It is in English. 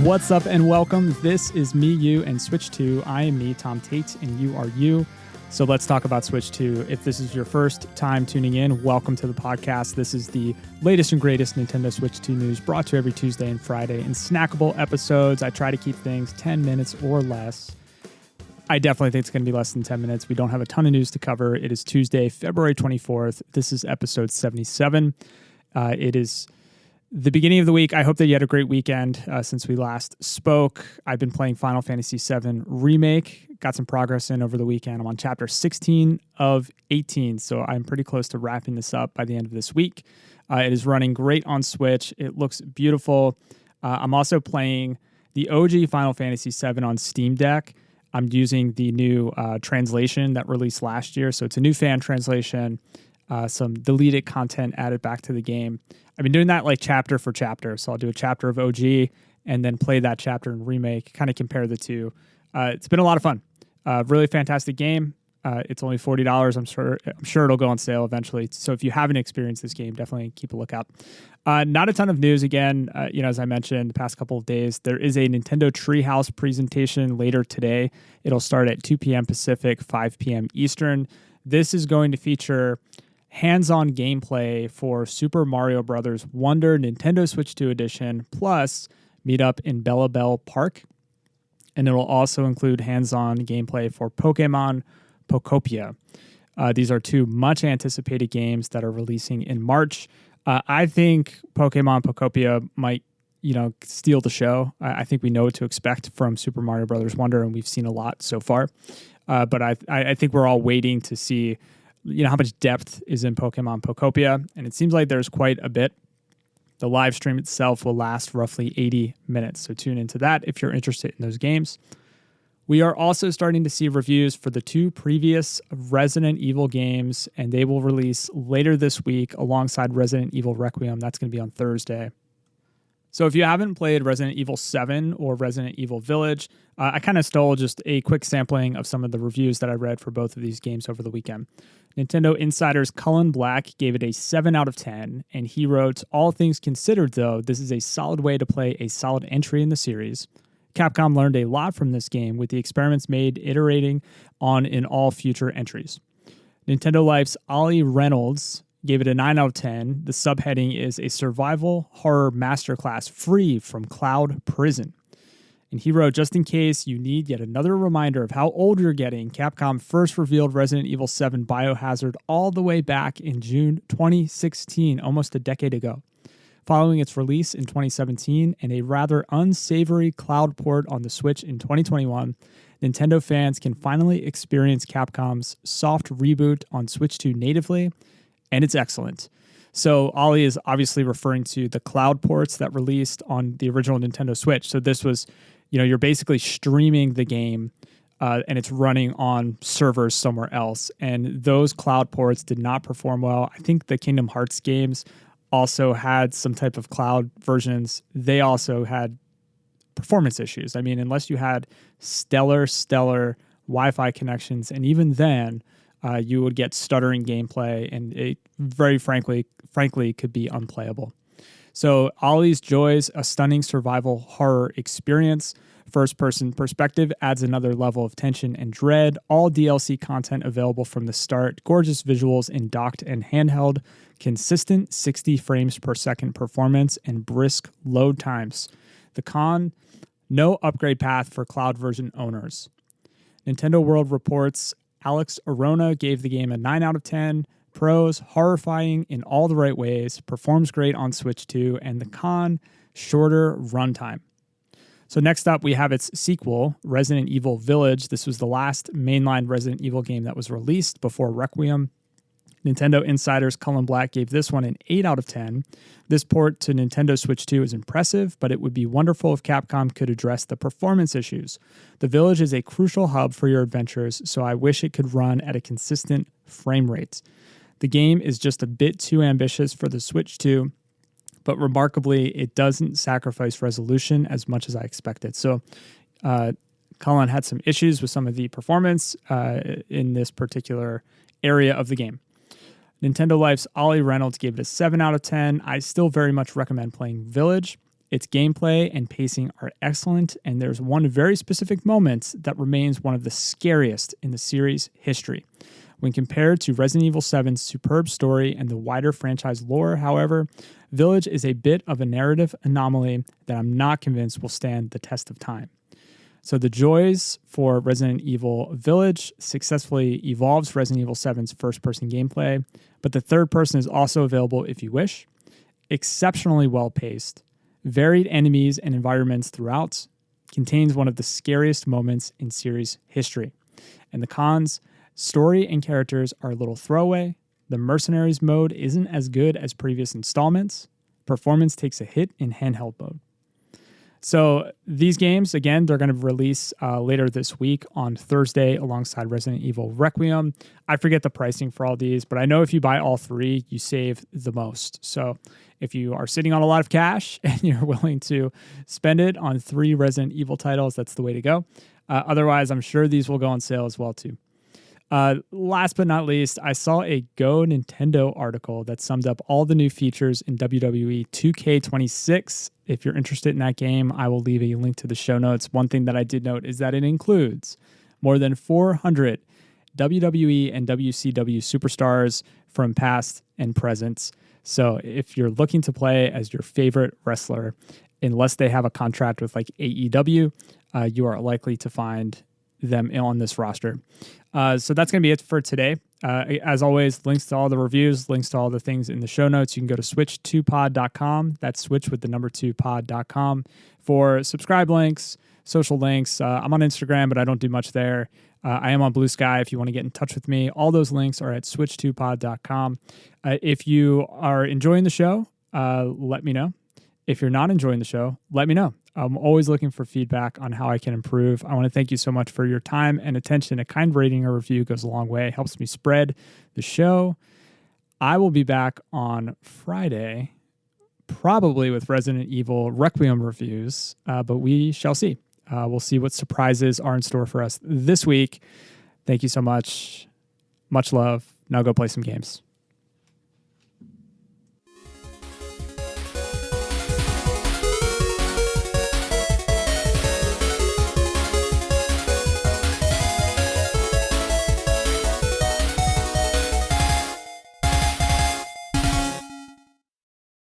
What's up and welcome. This is Me, You, and Switch 2. I am me, Tom Tate, and you are you. So let's talk about Switch 2. If this is your first time tuning in, welcome to the podcast. This is the latest and greatest Nintendo Switch 2 news brought to you every Tuesday and Friday in snackable episodes. I try to keep things 10 minutes or less. I definitely think it's going to be less than 10 minutes. We don't have a ton of news to cover. It is Tuesday, February 24th. This is episode 77. It is the beginning of the week. I hope that you had a great weekend since we last spoke. I've been playing Final Fantasy VII Remake. Got some progress in over the weekend. I'm on chapter 16 of 18, so I'm pretty close to wrapping this up by the end of this week. It is running great on Switch. It looks beautiful. I'm also playing the OG Final Fantasy VII on Steam Deck. I'm using the new translation that released last year, so it's a new fan translation. Some deleted content added back to the game. I've been doing that like chapter for chapter. So I'll do a chapter of OG and then play that chapter in Remake, kind of compare the two. It's been a lot of fun. Really fantastic game. It's only $40. I'm sure it'll go on sale eventually. So if you haven't experienced this game, definitely keep a lookout. Not a ton of news again. As I mentioned the past couple of days, there is a Nintendo Treehouse presentation later today. It'll start at 2 p.m. Pacific, 5 p.m. Eastern. This is going to feature hands-on gameplay for Super Mario Bros. Wonder Nintendo Switch 2 Edition, plus meet up in Bella Bell Park. And it will also include hands-on gameplay for Pokemon Pokopia. These are two much-anticipated games that are releasing in March. I think Pokemon Pokopia might, steal the show. I think we know what to expect from Super Mario Bros. Wonder, and we've seen a lot so far. But I think we're all waiting to see how much depth is in Pokemon Pokopia, and it seems like there's quite a bit. The live stream itself will last roughly 80 minutes, so tune into that if you're interested in those games. We are also starting to see reviews for the two previous Resident Evil games, and they will release later this week alongside Resident Evil Requiem. That's going to be on Thursday. So if you haven't played Resident Evil 7 or Resident Evil Village, I kind of stole just a quick sampling of some of the reviews that I read for both of these games over the weekend. Nintendo Insider's Cullen Black gave it a 7 out of 10, and he wrote, "All things considered, though, this is a solid way to play a solid entry in the series. Capcom learned a lot from this game, with the experiments made iterating on in all future entries." Nintendo Life's Ollie Reynolds gave it a 9 out of 10. The subheading is a survival horror masterclass free from cloud prison. And he wrote, "Just in case you need yet another reminder of how old you're getting, Capcom first revealed Resident Evil 7 Biohazard all the way back in June 2016, almost a decade ago. Following its release in 2017 and a rather unsavory cloud port on the Switch in 2021, Nintendo fans can finally experience Capcom's soft reboot on Switch 2 natively, and it's excellent." So Ollie is obviously referring to the cloud ports that released on the original Nintendo Switch. So this was, you're basically streaming the game and it's running on servers somewhere else. And those cloud ports did not perform well. I think the Kingdom Hearts games also had some type of cloud versions. They also had performance issues. I mean, unless you had stellar Wi-Fi connections, and even then, you would get stuttering gameplay, and it very frankly could be unplayable. So Ollie's Joys, a stunning survival horror experience. First-person perspective adds another level of tension and dread. All DLC content available from the start. Gorgeous visuals in docked and handheld. Consistent 60 frames per second performance and brisk load times. The con, no upgrade path for cloud version owners. Nintendo World reports Alex Arona gave the game a 9 out of 10. Pros, horrifying in all the right ways, performs great on Switch 2, and the con, shorter runtime. So next up, we have its sequel, Resident Evil Village. This was the last mainline Resident Evil game that was released before Requiem. Nintendo Insider's Cullen Black gave this one an 8 out of 10. This port to Nintendo Switch 2 is impressive, but it would be wonderful if Capcom could address the performance issues. The Village is a crucial hub for your adventures, so I wish it could run at a consistent frame rate. The game is just a bit too ambitious for the Switch 2, but remarkably, it doesn't sacrifice resolution as much as I expected. So, Cullen had some issues with some of the performance in this particular area of the game. Nintendo Life's Ollie Reynolds gave it a 7 out of 10. I still very much recommend playing Village. Its gameplay and pacing are excellent, and there's one very specific moment that remains one of the scariest in the series' history. When compared to Resident Evil 7's superb story and the wider franchise lore, however, Village is a bit of a narrative anomaly that I'm not convinced will stand the test of time. So the joys for Resident Evil Village successfully evolves Resident Evil 7's first-person gameplay, but the third person is also available if you wish. Exceptionally well-paced, varied enemies and environments throughout, contains one of the scariest moments in series history. And the cons, story and characters are a little throwaway, the Mercenaries mode isn't as good as previous installments, performance takes a hit in handheld mode. So these games, again, they're going to release later this week on Thursday alongside Resident Evil Requiem. I forget the pricing for all these, but I know if you buy all three, you save the most. So if you are sitting on a lot of cash and you're willing to spend it on 3 Resident Evil titles, that's the way to go. Otherwise, I'm sure these will go on sale as well, too. Last but not least, I saw a Go Nintendo article that summed up all the new features in WWE 2K26. If you're interested in that game, I will leave a link to the show notes. One thing that I did note is that it includes more than 400 WWE and WCW superstars from past and present. So if you're looking to play as your favorite wrestler, unless they have a contract with like AEW, you are likely to find them on this roster. So that's going to be it for today. As always, links to all the reviews, links to all the things in the show notes. You can go to switch2pod.com. That's switch with the number 2pod.com for subscribe links, social links. I'm on Instagram, but I don't do much there. I am on Blue Sky if you want to get in touch with me. All those links are at switch2pod.com. If you are enjoying the show, let me know. If you're not enjoying the show, let me know. I'm always looking for feedback on how I can improve. I want to thank you so much for your time and attention. A kind rating or review goes a long way. It helps me spread the show. I will be back on Friday, probably with Resident Evil Requiem reviews, but we shall see. We'll see what surprises are in store for us this week. Thank you so much. Much love. Now go play some games.